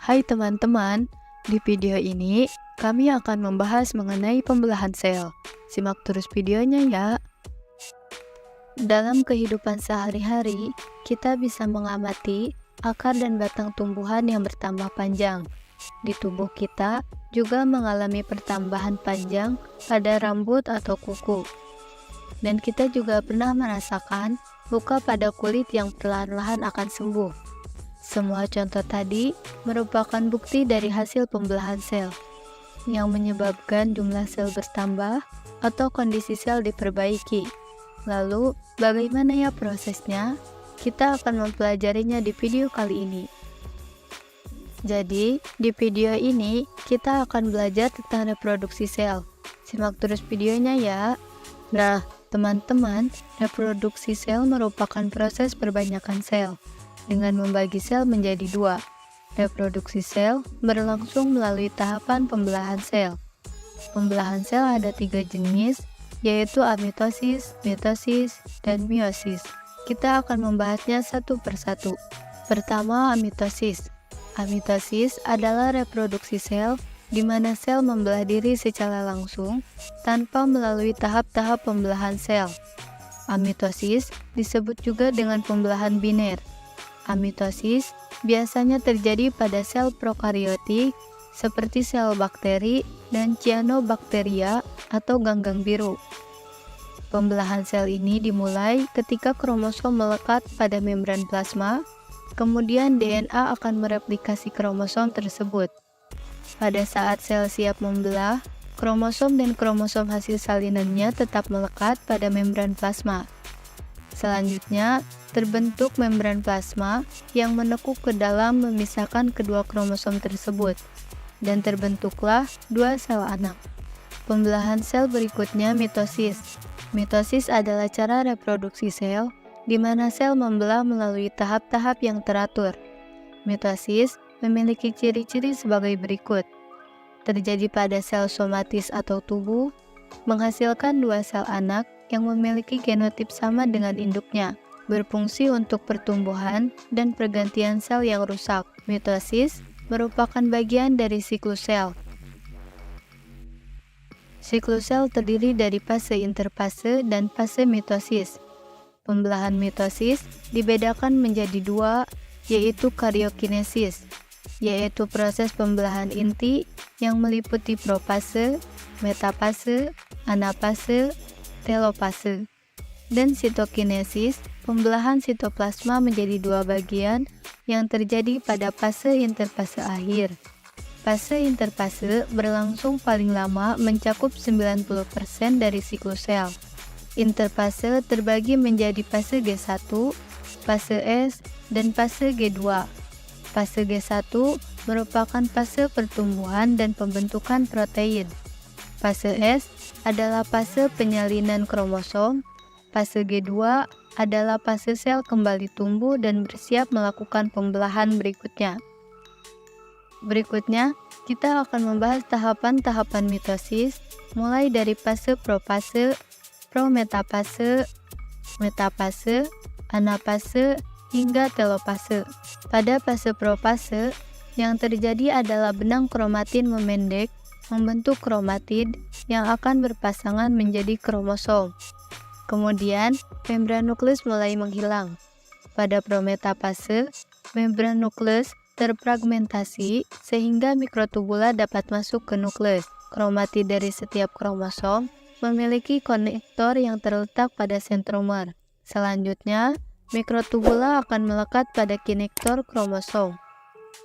Hai teman-teman, di video ini kami akan membahas mengenai pembelahan sel. Simak terus videonya ya. Dalam kehidupan sehari-hari, kita bisa mengamati akar dan batang tumbuhan yang bertambah panjang. Di tubuh kita juga mengalami pertambahan panjang pada rambut atau kuku. Dan kita juga pernah merasakan luka pada kulit yang perlahan-lahan akan sembuh. Semua contoh tadi merupakan bukti dari hasil pembelahan sel, yang menyebabkan jumlah sel bertambah atau kondisi sel diperbaiki. Lalu, bagaimana ya prosesnya? Kita akan mempelajarinya di video kali ini. Jadi, di video ini kita akan belajar tentang reproduksi sel. Simak terus videonya ya. Nah, teman-teman, reproduksi sel merupakan proses perbanyakan sel dengan membagi sel menjadi dua. Reproduksi sel berlangsung melalui tahapan pembelahan sel. Pembelahan sel ada 3 jenis, yaitu amitosis, mitosis, dan meiosis. Kita akan membahasnya satu persatu. Pertama, amitosis. Amitosis adalah reproduksi sel di mana sel membelah diri secara langsung tanpa melalui tahap-tahap pembelahan sel. Amitosis disebut juga dengan pembelahan biner. Amitosis biasanya terjadi pada sel prokariotik seperti sel bakteri dan cyanobacteria atau ganggang biru. Pembelahan sel ini dimulai ketika kromosom melekat pada membran plasma, kemudian DNA akan mereplikasi kromosom tersebut. Pada saat sel siap membelah, kromosom dan kromosom hasil salinannya tetap melekat pada membran plasma. Selanjutnya, terbentuk membran plasma yang menekuk ke dalam memisahkan kedua kromosom tersebut, dan terbentuklah dua sel anak. Pembelahan sel berikutnya mitosis. Mitosis adalah cara reproduksi sel, di mana sel membelah melalui tahap-tahap yang teratur. Mitosis memiliki ciri-ciri sebagai berikut. Terjadi pada sel somatis atau tubuh, menghasilkan dua sel anak yang memiliki genotip sama dengan induknya, berfungsi untuk pertumbuhan dan pergantian sel yang rusak. Mitosis merupakan bagian dari siklus sel. Siklus sel terdiri dari fase interfase dan fase mitosis. Pembelahan mitosis dibedakan menjadi dua, yaitu karyokinesis, yaitu proses pembelahan inti yang meliputi profase, metafase, anafase, telofase, dan sitokinesis, pembelahan sitoplasma menjadi dua bagian yang terjadi pada fase interfase akhir. Fase interfase berlangsung paling lama mencakup 90% dari siklus sel. Interfase terbagi menjadi fase G1, fase S, dan fase G2. Fase G1 merupakan fase pertumbuhan dan pembentukan protein. Fase S adalah fase penyalinan kromosom. Fase G2 adalah fase sel kembali tumbuh dan bersiap melakukan pembelahan berikutnya. Berikutnya, kita akan membahas tahapan-tahapan mitosis, mulai dari fase profase, prometafase, metafase, anafase, hingga telofase. Pada fase profase, yang terjadi adalah benang kromatin memendek, membentuk kromatid yang akan berpasangan menjadi kromosom. Kemudian, membran nukleus mulai menghilang. Pada prometafase, membran nukleus terfragmentasi sehingga mikrotubula dapat masuk ke nukleus. Kromatid dari setiap kromosom memiliki konektor yang terletak pada sentromer. Selanjutnya, mikrotubula akan melekat pada kinektor kromosom.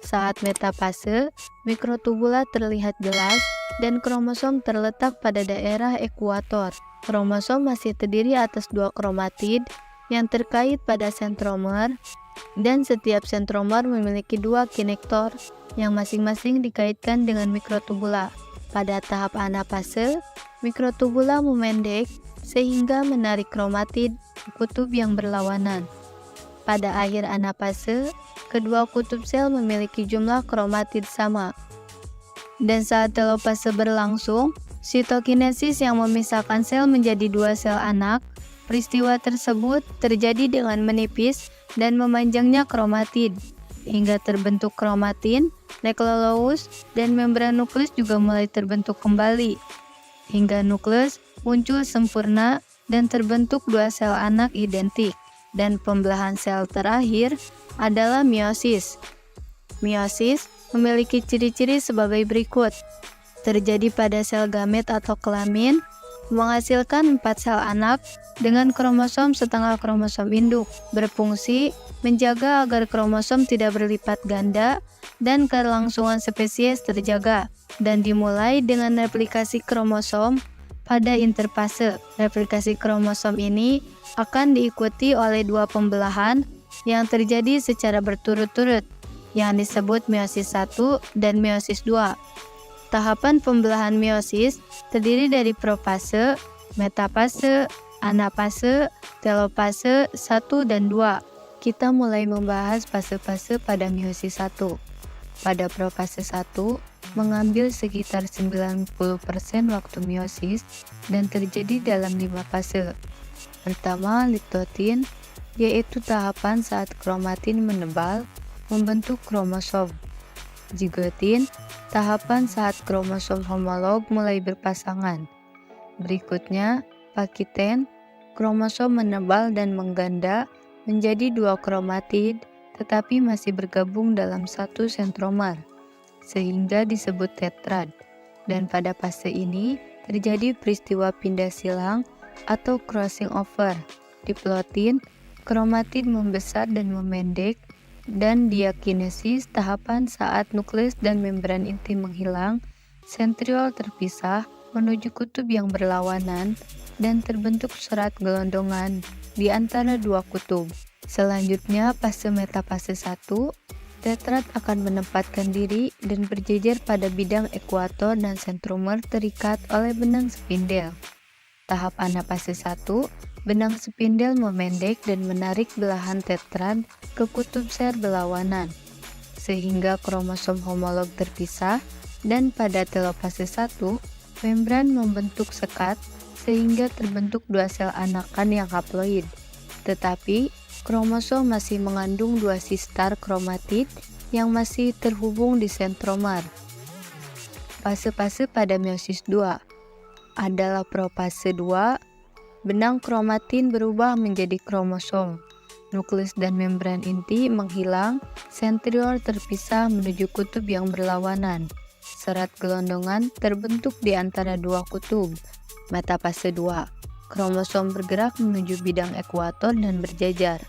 Saat metafase, mikrotubula terlihat jelas dan kromosom terletak pada daerah ekuator. Kromosom masih terdiri atas dua kromatid yang terkait pada sentromer, dan setiap sentromer memiliki dua kinektor yang masing-masing dikaitkan dengan mikrotubula. Pada tahap anafase, mikrotubula memendek sehingga menarik kromatid ke kutub yang berlawanan. Pada akhir anafase, kedua kutub sel memiliki jumlah kromatid sama. Dan saat telofase berlangsung, sitokinesis yang memisahkan sel menjadi dua sel anak. Peristiwa tersebut terjadi dengan menipis dan memanjangnya kromatid. hingga terbentuk kromatin, nukleolus, dan membran nukleus juga mulai terbentuk kembali, hingga nukleus muncul sempurna dan terbentuk dua sel anak identik. Dan pembelahan sel terakhir adalah meiosis. Meiosis memiliki ciri-ciri sebagai berikut. Terjadi pada sel gamet atau kelamin, menghasilkan 4 sel anak dengan kromosom setengah kromosom induk, berfungsi menjaga agar kromosom tidak berlipat ganda dan kelangsungan spesies terjaga, dan dimulai dengan replikasi kromosom pada interfase. Replikasi kromosom ini akan diikuti oleh dua pembelahan yang terjadi secara berturut-turut, yang disebut meiosis 1 dan meiosis 2. Tahapan pembelahan meiosis terdiri dari profase, metafase, anafase, telofase 1 dan 2. Kita mulai membahas fase-fase pada meiosis 1. Pada profase 1, mengambil sekitar 90% waktu meiosis dan terjadi dalam 5 fase. Pertama, liptotin, yaitu tahapan saat kromatin menebal membentuk kromosom. Zigotin, tahapan saat kromosom homolog mulai berpasangan. Berikutnya, pakiten, kromosom menebal dan mengganda menjadi 2 kromatid, tetapi masih bergabung dalam satu sentromer, sehingga disebut tetrad. Dan pada fase ini terjadi peristiwa pindah silang atau crossing over. Diplotin, kromatid membesar dan memendek, dan diakinesis, tahapan saat nukleus dan membran inti menghilang, sentriol terpisah menuju kutub yang berlawanan, dan terbentuk serat gelondongan di antara dua kutub. Selanjutnya, fase metafase 1, tetrad akan menempatkan diri dan berjejer pada bidang ekuator dan sentromer terikat oleh benang spindel. Tahap anafase 1, benang spindel memendek dan menarik belahan tetrad ke kutub sel berlawanan, sehingga kromosom homolog terpisah, dan pada telofase 1, membran membentuk sekat sehingga terbentuk 2 sel anakan yang haploid. Tetapi, kromosom masih mengandung 2 sistar kromatid yang masih terhubung di sentromer. Fase-fase pada meiosis 2 adalah profase 2, benang kromatin berubah menjadi kromosom. Nukleus dan membran inti menghilang, sentriol terpisah menuju kutub yang berlawanan. Serat gelondongan terbentuk di antara dua kutub. Metafase 2, kromosom bergerak menuju bidang ekuator dan berjajar.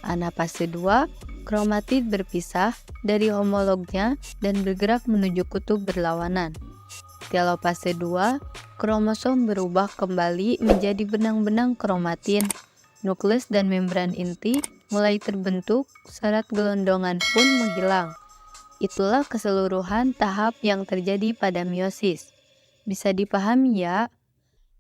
Anafase 2, kromatid berpisah dari homolognya dan bergerak menuju kutub berlawanan. Telofase 2, kromosom berubah kembali menjadi benang-benang kromatin. Nukleus dan membran inti mulai terbentuk, serat gelondongan pun menghilang. Itulah keseluruhan tahap yang terjadi pada meiosis. Bisa dipahami ya?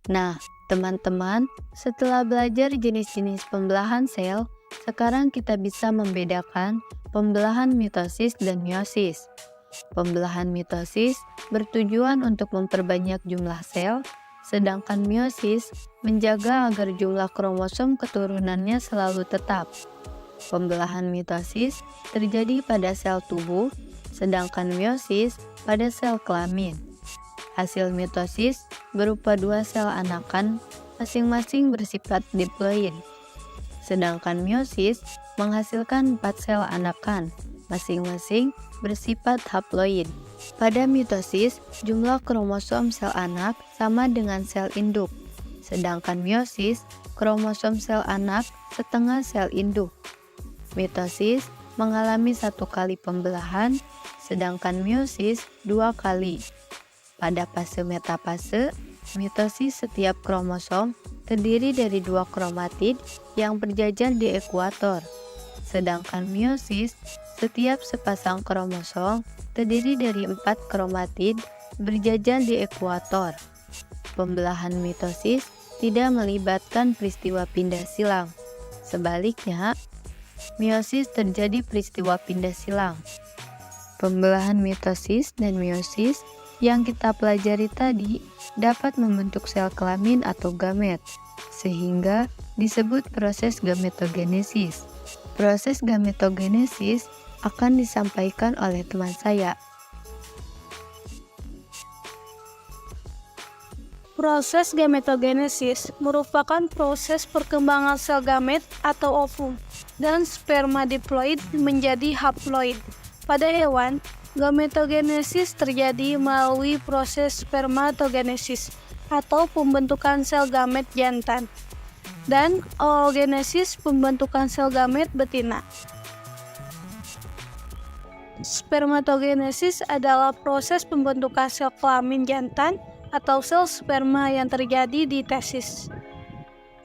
Nah, teman-teman, setelah belajar jenis-jenis pembelahan sel, sekarang kita bisa membedakan pembelahan mitosis dan meiosis. Pembelahan mitosis bertujuan untuk memperbanyak jumlah sel, sedangkan meiosis menjaga agar jumlah kromosom keturunannya selalu tetap. Pembelahan mitosis terjadi pada sel tubuh, sedangkan meiosis pada sel kelamin. Hasil mitosis berupa 2 sel anakan, masing-masing bersifat diploid. Sedangkan meiosis menghasilkan 4 sel anakan, masing-masing bersifat haploid. Pada mitosis, jumlah kromosom sel anak sama dengan sel induk. Sedangkan meiosis, kromosom sel anak setengah sel induk. Mitosis mengalami 1 kali pembelahan, sedangkan meiosis 2 kali. Pada fase metafase, mitosis setiap kromosom terdiri dari 2 kromatid yang berjajar di ekuator. Sedangkan meiosis, setiap sepasang kromosom terdiri dari 4 kromatid berjajar di ekuator. Pembelahan mitosis tidak melibatkan peristiwa pindah silang. Sebaliknya, meiosis terjadi peristiwa pindah silang. Pembelahan mitosis dan meiosis yang kita pelajari tadi dapat membentuk sel kelamin atau gamet, sehingga disebut proses gametogenesis. Proses gametogenesis akan disampaikan oleh teman saya. Proses gametogenesis merupakan proses perkembangan sel gamet atau ovum dan sperma diploid menjadi haploid. Pada hewan, gametogenesis terjadi melalui proses spermatogenesis atau pembentukan sel gamet jantan dan oogenesis pembentukan sel gamet betina. Spermatogenesis adalah proses pembentukan sel kelamin jantan atau sel sperma yang terjadi di tesis.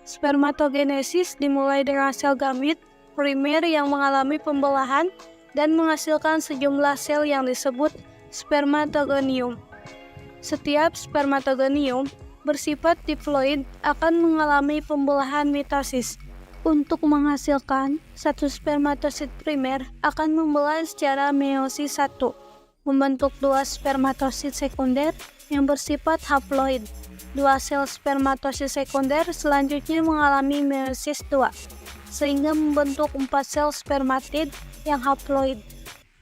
Spermatogenesis dimulai dengan sel gamit primer yang mengalami pembelahan dan menghasilkan sejumlah sel yang disebut spermatogonium. Setiap spermatogonium bersifat diploid akan mengalami pembelahan mitosis. Untuk menghasilkan satu spermatosit primer akan membelah secara meiosis 1, membentuk dua spermatosit sekunder yang bersifat haploid. Dua sel spermatosit sekunder selanjutnya mengalami meiosis 2, sehingga membentuk 4 sel spermatid yang haploid.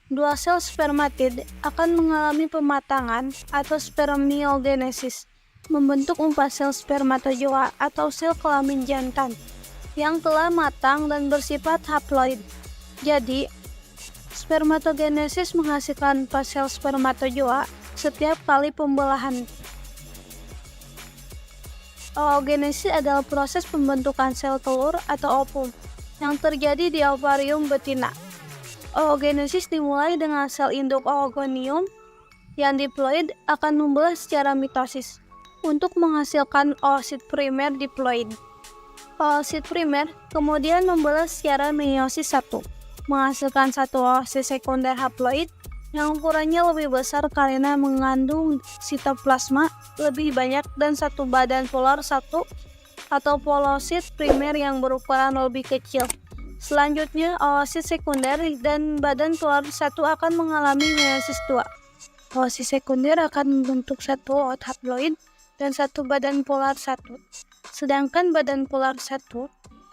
Dua sel spermatid akan mengalami pematangan atau spermiogenesis, membentuk 4 sel spermatozoa atau sel kelamin jantan yang telah matang dan bersifat haploid. Jadi, spermatogenesis menghasilkan 4 sel spermatozoa setiap kali pembelahan. Oogenesis adalah proses pembentukan sel telur atau ovum yang terjadi di ovarium betina. Oogenesis dimulai dengan sel induk oogonium yang diploid akan membelah secara mitosis untuk menghasilkan oosit primer diploid. Oosit primer kemudian membelah secara meiosis 1, menghasilkan satu oosit sekunder haploid yang ukurannya lebih besar karena mengandung sitoplasma lebih banyak dan satu badan polar 1 atau polosit primer yang berukuran lebih kecil. Selanjutnya, oosit sekunder dan badan polar 1 akan mengalami meiosis 2. Oosit sekunder akan membentuk satu oot haploid dan satu badan polar 1. Sedangkan badan polar 1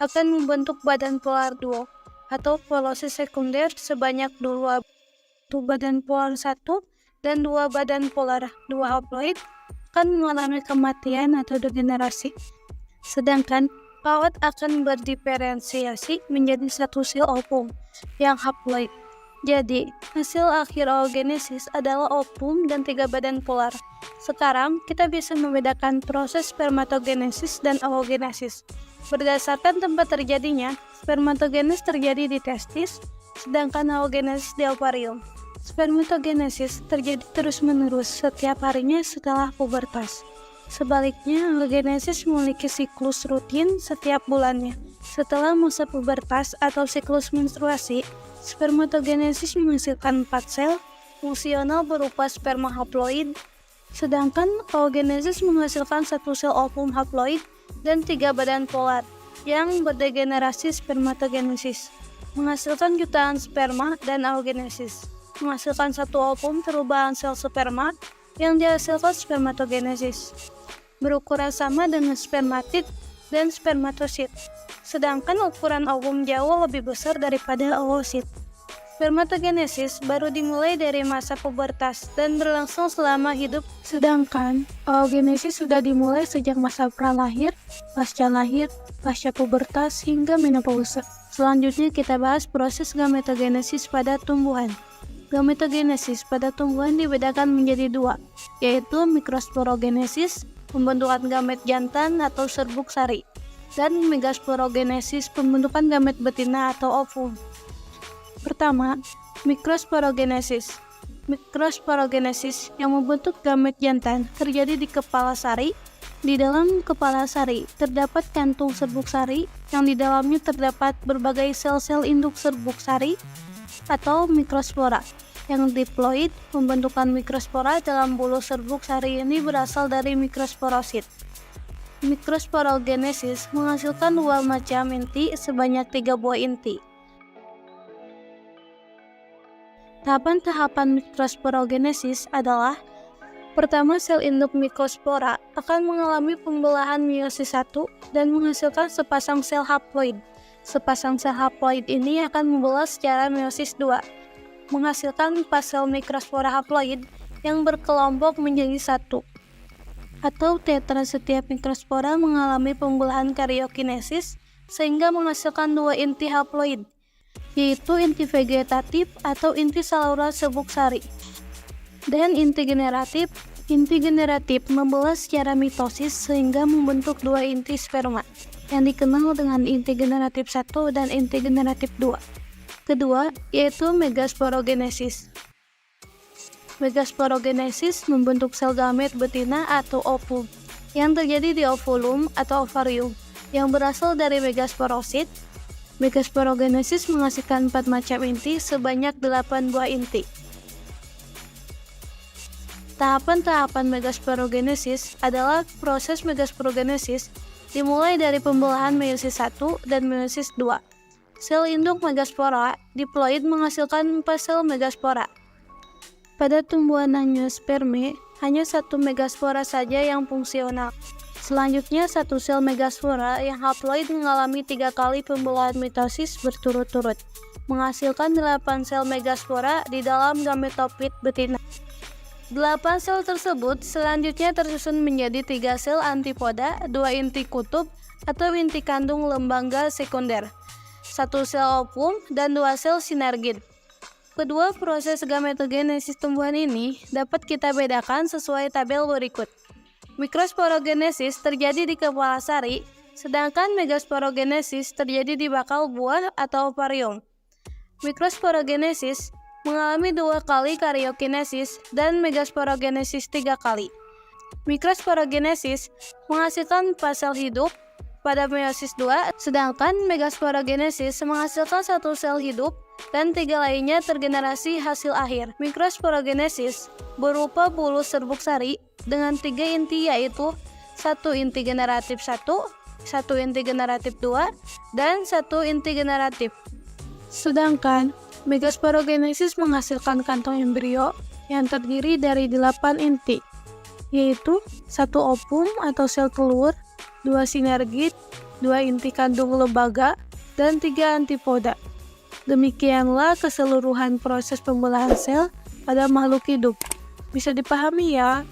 akan membentuk badan polar 2 atau polosit sekunder sebanyak 2 badan polar 1 dan 2 badan polar 2 haploid akan mengalami kematian atau degenerasi. Sedangkan ooot akan berdiferensiasi menjadi satu sel ovum yang haploid. Jadi, hasil akhir oogenesis adalah ovum dan 3 badan polar. Sekarang, kita bisa membedakan proses spermatogenesis dan oogenesis. Berdasarkan tempat terjadinya, spermatogenesis terjadi di testis, sedangkan oogenesis di ovarium. Spermatogenesis terjadi terus-menerus setiap harinya setelah pubertas. Sebaliknya, oogenesis memiliki siklus rutin setiap bulannya. Setelah masa pubertas atau siklus menstruasi, spermatogenesis menghasilkan 4 sel fungsional berupa sperma haploid, sedangkan oogenesis menghasilkan satu sel ovum haploid dan 3 badan polar yang berdegenerasi. Spermatogenesis menghasilkan jutaan sperma dan oogenesis menghasilkan satu ovum perubahan sel sperma yang dihasilkan spermatogenesis, berukuran sama dengan spermatid dan spermatosit, sedangkan ukuran ovum jauh lebih besar daripada oosit. Spermatogenesis baru dimulai dari masa pubertas dan berlangsung selama hidup, sedangkan oogenesis sudah dimulai sejak masa pralahir, pasca pubertas, hingga menopause. Selanjutnya kita bahas proses gametogenesis pada tumbuhan. Gametogenesis pada tumbuhan dibedakan menjadi 2, yaitu mikrosporogenesis, pembentukan gamet jantan atau serbuk sari, dan megasporogenesis, pembentukan gamet betina atau ovum. Pertama, mikrosporogenesis. Mikrosporogenesis yang membentuk gamet jantan terjadi di kepala sari. Di dalam kepala sari terdapat kantung serbuk sari yang di dalamnya terdapat berbagai sel-sel induk serbuk sari atau mikrospora yang diploid. Pembentukan mikrospora dalam bulu serbuk sari ini berasal dari mikrosporosit. Mikrosporogenesis menghasilkan 2 macam inti sebanyak 3 buah inti. Tahapan-tahapan mikrosporogenesis adalah: pertama, sel induk mikrospora akan mengalami pembelahan meiosis 1 dan menghasilkan sepasang sel haploid. Sepasang sel haploid ini akan membelah secara meiosis 2 menghasilkan 4 sel mikrospora haploid yang berkelompok menjadi satu. Atau tetra, setiap mikrospora mengalami pembelahan karyokinesis sehingga menghasilkan 2 inti haploid, yaitu inti vegetatif atau inti salurar serbuk sari, dan inti generatif. Inti generatif membelah secara mitosis sehingga membentuk 2 inti sperma, yang dikenal dengan inti generatif 1 dan inti generatif 2. Kedua, yaitu megasporogenesis. Megasporogenesis membentuk sel gamet betina atau ovum, yang terjadi di ovulum atau ovarium, yang berasal dari megasporosit. Megasporogenesis menghasilkan 4 macam inti sebanyak 8 buah inti. Tahapan-tahapan megasporogenesis adalah proses megasporogenesis dimulai dari pembelahan meiosis 1 dan meiosis 2. Sel induk megaspora diploid menghasilkan 4 sel megaspora. Pada tumbuhan angiosperme, hanya 1 megaspora saja yang fungsional. Selanjutnya, 1 sel megaspora yang haploid mengalami 3 kali pembelahan mitosis berturut-turut, menghasilkan 8 sel megaspora di dalam gametofit betina. 8 sel tersebut selanjutnya tersusun menjadi 3 sel antipoda, 2 inti kutub atau inti kandung lembaga sekunder, 1 sel ovum, dan 2 sel sinergid. Kedua proses gametogenesis tumbuhan ini dapat kita bedakan sesuai tabel berikut. Mikrosporogenesis terjadi di kepala sari, sedangkan megasporogenesis terjadi di bakal buah atau ovarium. Mikrosporogenesis mengalami 2 kali karyokinesis dan megasporogenesis 3 kali. Mikrosporogenesis menghasilkan 4 sel hidup pada meiosis 2, sedangkan megasporogenesis menghasilkan 1 sel hidup dan 3 lainnya tergenerasi hasil akhir. Mikrosporogenesis berupa bulus serbuk sari dengan 3 inti, yaitu 1 inti generatif 1, 1 inti generatif 2, dan 1 inti generatif. Sedangkan megasporogenesis menghasilkan kantong embrio yang terdiri dari 8 inti, yaitu 1 ovum atau sel telur, 2 sinergid, 2 inti kandung lembaga, dan 3 antipoda. Demikianlah keseluruhan proses pembelahan sel pada makhluk hidup. Bisa dipahami ya?